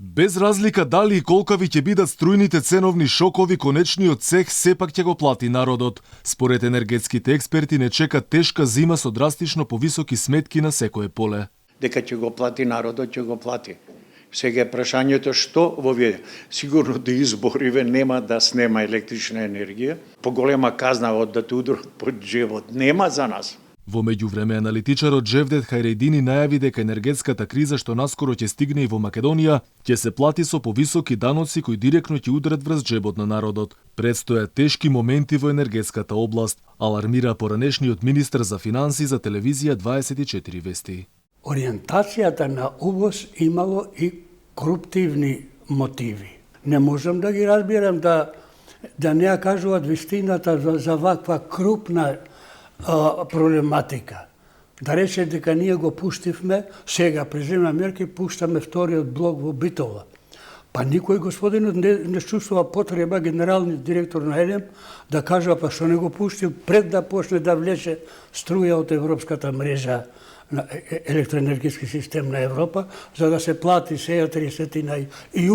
Без разлика дали и колкави ќе бидат струјните ценовни шокови, конечниот цех сепак ќе го плати народот. Според енергетските експерти не чека тешка зима со драстично повисоки сметки на секое поле. Дека ќе го плати народот, ќе го плати. Сега е прашањето што во вие. Сигурно да избориве нема да снема електрична енергија. Поголема казна од да те удрат под джебот нема за нас. Во меѓувреме, аналитичарот Джевдет Хајредини најави дека енергетската криза што наскоро ќе стигне и во Македонија, ќе се плати со повисоки даноци кои директно ќе удрат врз джебот на народот. Предстојат тешки моменти во енергетската област, алармира поранешниот министер за финансии за телевизија 24 вести. Ориентацијата на УВОС имало и коруптивни мотиви. Не можам да ги разбирам да не ја кажуваат вистината за ваква крупна проблематика. Да рече дека ние го пуштивме, сега преземна мерки, пуштаме вториот блок во Битола. Па никој господинот не чувствува потреба генералниот директор на ЕНЕМ да кажа па што не го пуштил пред да почне да влече струја од европската мрежа на електроенергетски систем на Европа, за да се плати сега 30 и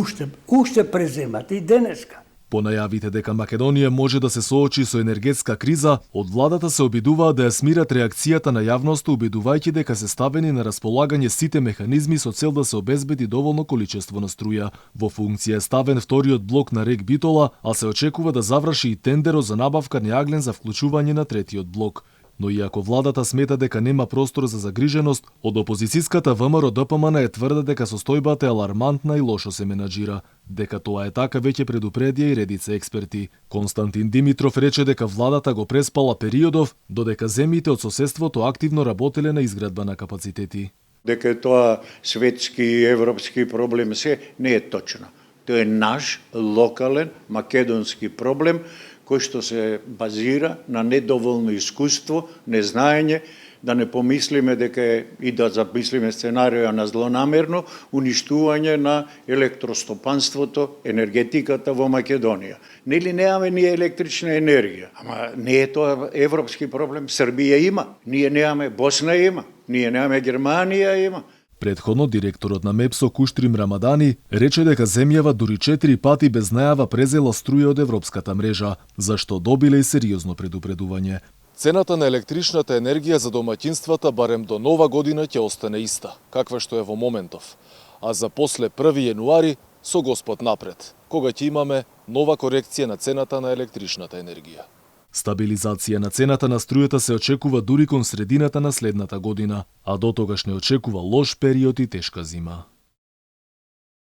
уште преземат и денеска. По најавите дека Македонија може да се соочи со енергетска криза, од владата се обидуваат да ја смират реакцијата на јавноста, обидувајќи дека се ставени на располагање сите механизми со цел да се обезбеди доволно количество на струја. Во функција е ставен вториот блок на РЕК Битола, а се очекува да заврши и тендерот за набавка на јаглен за вклучување на третиот блок. Но иако владата смета дека нема простор за загриженост, од опозицијската ВМРО ДПМН е тврде дека состојбата е алармантна и лошо се менаџира. Дека тоа е така веќе предупредија и редица експерти. Константин Димитров рече дека владата го преспала периодов, додека земјите од соседството активно работеле на изградба на капацитети. Дека е тоа светски и европски проблем се не е точно. Тоа е наш локален македонски проблем кој што се базира на недоволно искуство, незнаење, да не помислиме дека и да замислиме сценарио на злонамерно уништување на електростопанството, енергетиката во Македонија. Нели немаме ние електрична енергија, ама не е тоа европски проблем. Србија има, ние немаме, Босна има, ние немаме, Германија има. Предходно директорот на МЕПСО Куштрим Рамадани рече дека земјава дури 4 пати без најава презела струја од европската мрежа, зашто добиле и сериозно предупредување. Цената на електричната енергија за домаќинствата барем до нова година ќе остане иста, каква што е во моментов, а за после 1 јануари со Господ напред, кога ќе имаме нова корекција на цената на електричната енергија. Стабилизација на цената на струјата се очекува дури кон средината на следната година, а до тогаш не очекува лош период и тешка зима.